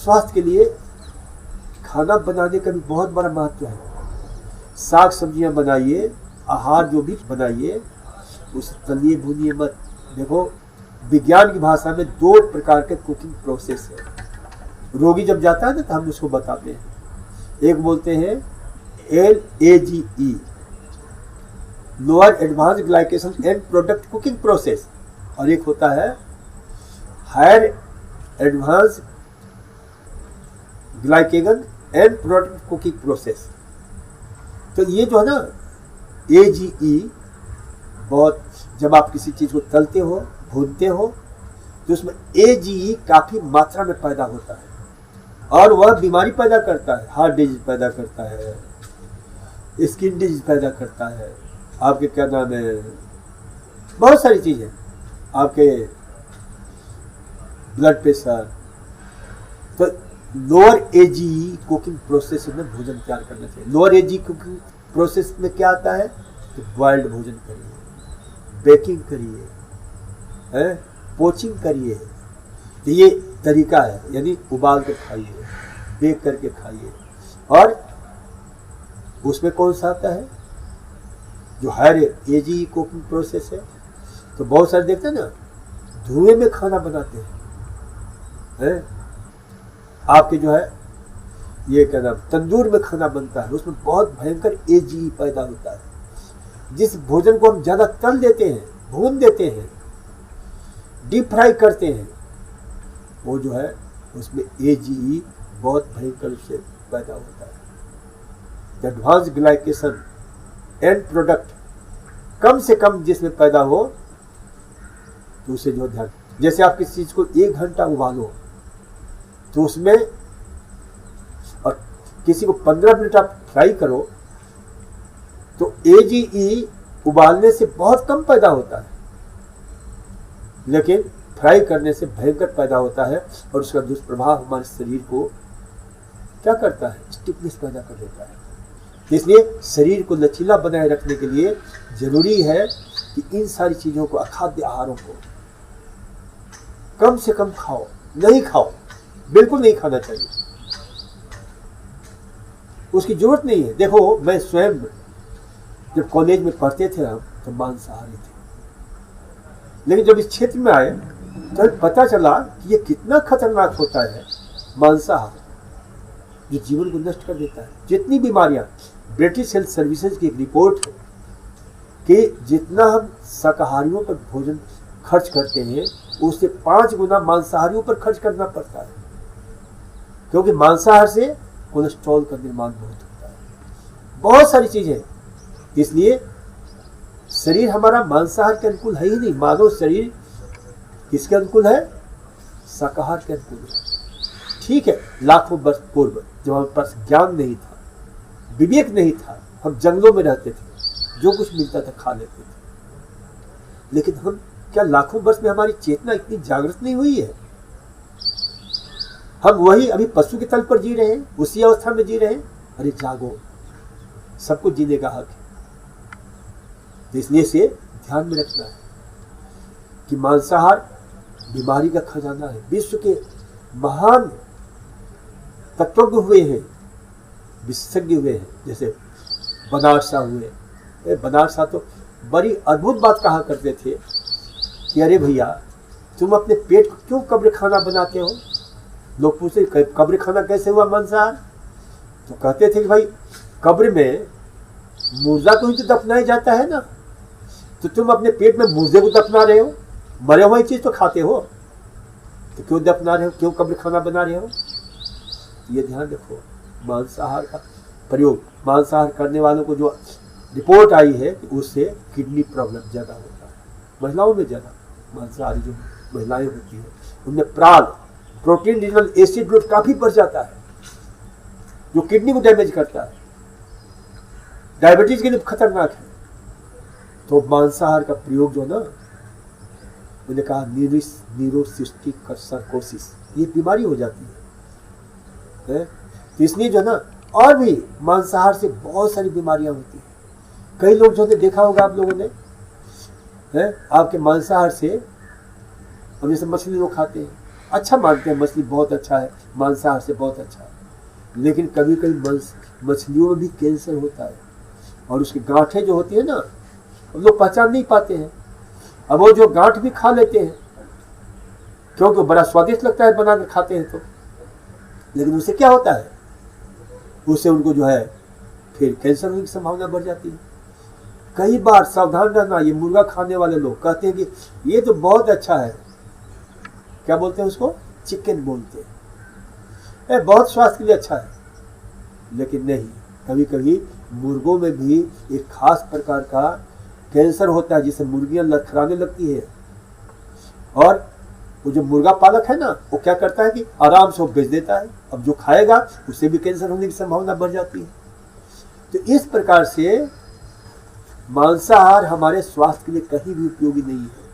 स्वास्थ्य के लिए खाना बनाने का भी बहुत बड़ा महत्व है। साग सब्जियां बनाइए, आहार जो भी बनाइए उसे तलिए भूनिए मत। देखो, विज्ञान की भाषा में 2 प्रकार के कुकिंग प्रोसेस है। रोगी जब जाता है ना तो हम उसको बताते हैं। एक बोलते हैं LAGE, lower advance glycation end product cooking process, और एक होता है higher advance glycation end product cooking process. तो ये जो है ना AGE, बहुत जब आप किसी चीज को तलते हो भूनते हो तो उसमें AGE काफी मात्रा में पैदा होता है और वह बीमारी पैदा करता है। हार्ट डिजीज पैदा करता है, स्किन डिजीज पैदा करता है, आपके क्या नाम है, बहुत सारी चीजें, आपके ब्लड प्रेशर। तो लोअर AGE कुकिंग प्रोसेस में भोजन तैयार करना चाहिए। लोअर AGE कुकिंग प्रोसेस में क्या आता है? तो बॉइल्ड भोजन करिए, बेकिंग करिए, पोचिंग करिए। तो ये तरीका है, यानी उबाल कर खाइए, बेक करके खाइए। और उसमें कौन सा आता है? जो हायर AGE कुकिंग प्रोसेस है। तो बहुत सारे देखते हैं ना, धुएं में खाना बनाते हैं, आपके जो है ये क्या नाम, तंदूर में खाना बनता है, उसमें बहुत भयंकर AGE पैदा होता है। जिस भोजन को हम ज्यादा तल देते हैं, भून देते हैं, डीप फ्राई करते हैं, वो जो है उसमें AGE बहुत भयंकर से पैदा होता है। एडवांस ग्लाइकेशन एंड प्रोडक्ट कम से कम जिसमें पैदा हो तो उसे जो ध्यान, जैसे आप किसी चीज को 1 घंटा उबालो तो उसमें, और किसी को 15 मिनट आप फ्राई करो तो AGE उबालने से बहुत कम पैदा होता है, लेकिन फ्राई करने से भयंकर पैदा होता है। और उसका दुष्प्रभाव हमारे शरीर को क्या करता है? स्टिफनेस पैदा कर देता है। इसलिए शरीर को लचीला बनाए रखने के लिए जरूरी है कि इन सारी चीजों को, अखाद्य आहारों को कम से कम खाओ। नहीं खाओ, बिल्कुल नहीं खाना चाहिए, उसकी जरूरत नहीं है। देखो, मैं स्वयं जब कॉलेज में पढ़ते थे हम तो मांसाहारी थे, लेकिन जब इस क्षेत्र में आए तो पता चला कि ये कितना खतरनाक होता है मांसाहार, जो जीवन को नष्ट कर देता है। जितनी बीमारियां, ब्रिटिश हेल्थ सर्विसेज की एक रिपोर्ट है कि जितना हम शाकाहारियों पर भोजन खर्च करते हैं उससे 5 गुना मांसाहारियों पर खर्च करना पड़ता है, क्योंकि मांसाहार से कोलेस्ट्रॉल का निर्माण बहुत होता है, बहुत सारी चीजें। इसलिए शरीर हमारा मांसाहार के अनुकूल है ही नहीं। मानव शरीर किसके अनुकूल है? शाकाहार के अनुकूल है। ठीक है, लाखों वर्ष पूर्व जब हमारे पास ज्ञान नहीं था, विवेक नहीं था, हम जंगलों में रहते थे, जो कुछ मिलता था खा लेते थे, लेकिन हम क्या लाखों वर्ष में हमारी चेतना इतनी जागृत नहीं हुई है? हम वही अभी पशु के तल पर जी रहे हैं, उसी अवस्था में जी रहे हैं। अरे जागो, सबको जीने का हक है। तो इसलिए से ध्यान में रखना है कि मांसाहार बीमारी का खजाना है। विश्व के महान तत्वज्ञ हुए हैं, विशेषज्ञ हुए हैं, जैसे बनारस शाह हुए। बनारस शाह तो बड़ी अद्भुत बात कहा करते थे कि अरे भैया, तुम अपने पेट को क्यों कब्र खाना बनाते हो? लोग पूछते कब्र खाना कैसे हुआ मांसाहार? तो कहते थे कि भाई, कब्र में मुर्दा को ही तो दफनाया जाता है ना, तो तुम अपने पेट में मुर्दे को दफना रहे हो, मरे हुए चीज तो खाते हो, तो क्यों दफना रहे हो, क्यों कब्र खाना बना रहे हो? ये ध्यान रखो। मांसाहार का प्रयोग, मांसाहार करने वालों को जो रिपोर्ट आई है कि उससे किडनी प्रॉब्लम ज्यादा होता है। महिलाओं में ज्यादा, मांसाहारी जो महिलाएं होती हैं उनमें प्रोटीन रिजनल एसिड ग्रोथ काफी बढ़ जाता है, जो किडनी को डैमेज करता है, डायबिटीज के लिए खतरनाक है। तो मांसाहार का प्रयोग जो ना, मैंने कहा न्यूरोसिस्टिक सर्कोसिस, ये बीमारी हो जाती है। तो इसलिए जो ना, और भी मांसाहार से बहुत सारी बीमारियां होती हैं। कई लोग जो देखा होगा आप लोगों ने, आपके मांसाहार से, अब जैसे मछली लोग खाते हैं, अच्छा मानते हैं मछली बहुत अच्छा है, मांसाहार से बहुत अच्छा है, लेकिन कभी कभी मछलियों में भी कैंसर होता है और उसकी गांठें जो होती है ना, हम लोग पहचान नहीं पाते हैं। अब वो जो गांठ भी खा लेते हैं क्योंकि बड़ा स्वादिष्ट लगता है बना के खाते हैं तो, लेकिन उससे क्या होता है, उससे उनको जो है फिर कैंसर होने की संभावना बढ़ जाती है। कई बार सावधान रहना, ये मुर्गा खाने वाले लोग कहते हैं कि ये तो बहुत अच्छा है, क्या बोलते हैं उसको, चिकन बोलते हैं, बहुत स्वास्थ्य के लिए अच्छा है, लेकिन नहीं, कभी कभी मुर्गों में भी एक खास प्रकार का कैंसर होता है जिससे मुर्गियां लड़खड़ाने लगती है। और वो जो मुर्गा पालक है ना, वो क्या करता है कि आराम से वो बेच देता है, अब जो खाएगा उससे भी कैंसर होने की संभावना बढ़ जाती है। तो इस प्रकार से मांसाहार हमारे स्वास्थ्य के लिए कहीं भी उपयोगी नहीं है।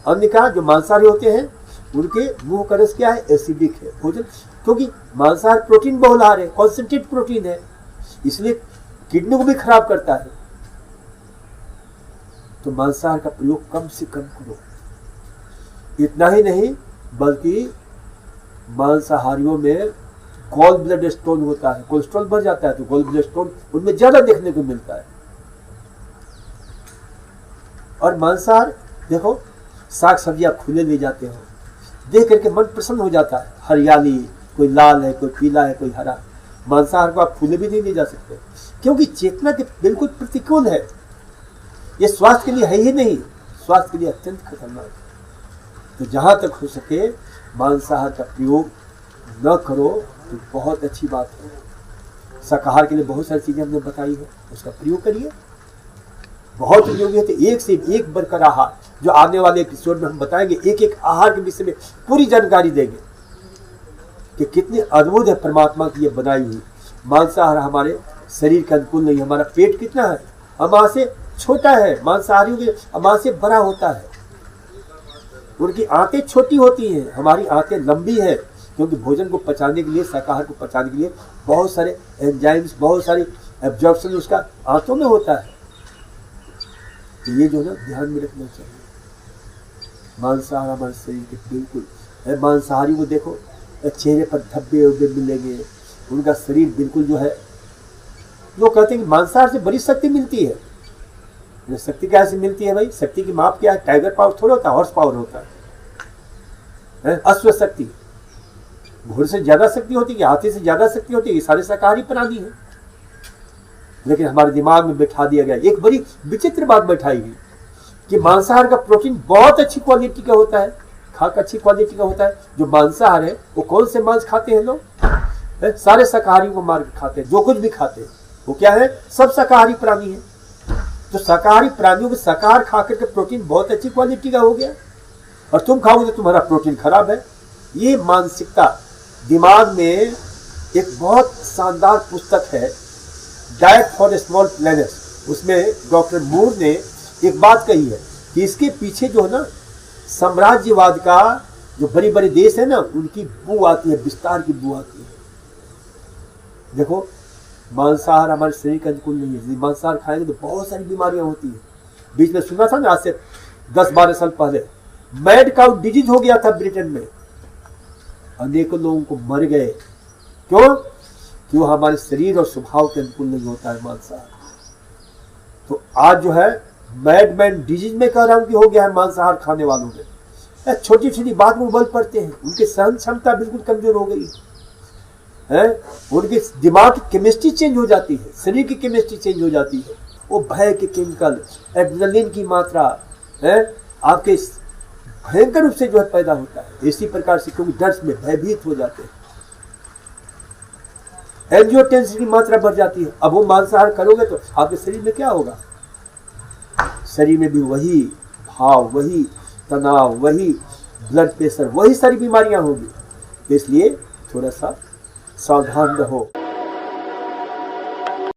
हमने कहा जो मांसाहारी होते हैं उनके मुंह का रस क्या है, एसिडिक है भोजन, क्योंकि मांसाहार प्रोटीन बहुल आहार है, कॉन्सेंट्रेट प्रोटीन है, इसलिए किडनी को भी खराब करता है। तो मांसाहार का प्रयोग कम से कम करो। इतना ही नहीं बल्कि मांसाहारियों में गॉल ब्लड स्टोन होता है, कोलेस्ट्रॉल बढ़ जाता है, तो गॉल ब्लड स्टोन उनमें ज्यादा देखने को मिलता है। और मांसाहार देखो, साग सब्जियां खुले ले जाते हो, देख करके मन प्रसन्न हो जाता है, हरियाली, कोई लाल है, कोई पीला है, कोई हरा। मांसाहार को आप खुले भी नहीं ले जा सकते क्योंकि चेतना के बिल्कुल प्रतिकूल है, ये स्वास्थ्य के लिए है ही नहीं, स्वास्थ्य के लिए अत्यंत खतरनाक है। तो जहां तक हो सके मांसाहार का प्रयोग न करो तो बहुत अच्छी बात है। शाकाहार के लिए बहुत सारी चीजें हमने बताई है, उसका प्रयोग करिए, बहुत उपयोगी है। तो एक से एक बढ़कर आहार, जो आने वाले एपिसोड में हम बताएंगे, एक एक आहार के विषय में पूरी जानकारी देंगे कि कितनी अद्भुत है परमात्मा की ये बनाई हुई। मांसाहार हमारे शरीर के अनुकूल नहीं। हमारा पेट कितना है, अमां से छोटा है, मांसाहारियों के अमां से बड़ा होता है। उनकी आंतें छोटी होती हैं, हमारी आंतें लंबी है, क्योंकि भोजन को पचाने के लिए, शाकाहार को पचाने के लिए बहुत सारे एंजाइम्स, बहुत सारी एब्जॉर्प्शन उसका आंतों में होता है। तो ये जो ना ध्यान में रखना चाहिए। मांसाहार हमारे शरीर के बिल्कुल, मांसाहारी को देखो चेहरे पर धब्बे उब्बे मिलेंगे, उनका शरीर बिल्कुल जो है, लोग कहते हैं कि मांसाहार से बड़ी शक्ति मिलती है। शक्ति कैसे मिलती है भाई, शक्ति की माप क्या है, टाइगर पावर थोड़ा होता है, हॉर्स पावर होता है, अश्व शक्ति, घोड़े से ज्यादा शक्ति होती है, हाथी से ज्यादा शक्ति होती है, ये सारे शाकाहारी प्राणी हैं। लेकिन हमारे दिमाग में बैठा दिया गया, एक बड़ी विचित्र बात बैठाई गई कि मांसाहार का प्रोटीन बहुत अच्छी क्वालिटी का होता है, खाक अच्छी क्वालिटी का होता है। जो मांसाहार है वो कौन से मांस खाते हैं लोग, सारे शाकाहारी को मार के खाते हैं, जो कुछ भी खाते हैं वो क्या है, सब शाकाहारी प्राणी है। तो शाकाहारी प्राणियों को शाकाहार खा करके प्रोटीन बहुत अच्छी क्वालिटी का हो गया, और तुम खाओगे तो तुम्हारा प्रोटीन खराब है। ये मानसिकता दिमाग में, एक बहुत शानदार पुस्तक है डाइट फॉर स्मॉल प्लैनेट्स, उसमें डॉक्टर मूर ने एक बात कही है कि इसके पीछे जो है ना साम्राज्यवाद का, जो बड़े बड़े देश है ना, उनकी बू आती है, विस्तार की बू आती है। देखो मांसाहार हमारे शरीर के अनुकूल नहीं है, मांसाहार खाएंगे तो बहुत सारी बीमारियां होती है। बीच में सुना था ना, आज से 10-12 साल पहले मैड काउ डिजीज हो गया था ब्रिटेन में, अनेकों लोगों को मर गए। क्यों? क्यों? हमारे शरीर और स्वभाव के अनुकूल नहीं होता है मांसाहार। तो आज जो है मैडमैन डिजीज में कह रहा हूं कि हो गया है मांसाहार खाने वालों में। छोटी छोटी बात में उबल पड़ते हैं, उनकी सहन क्षमता बिल्कुल कमजोर हो गई है, उनके दिमाग की केमिस्ट्री चेंज हो जाती है, शरीर की केमिस्ट्री चेंज हो जाती है। वो भय के केमिकल, एड्रेनलिन की मात्रा है आपके भयंकर रूप से जो है पैदा होता है। इसी प्रकार से क्योंकि डर में भयभीत हो जाते हैं, एंजियोटेंसिन की मात्रा बढ़ जाती है। अब वो मांसाहार करोगे तो आपके शरीर में क्या होगा, शरीर में भी वही भाव, वही तनाव, वही ब्लड प्रेशर, वही सारी बीमारियां होगी। इसलिए थोड़ा सा सावधान रहो।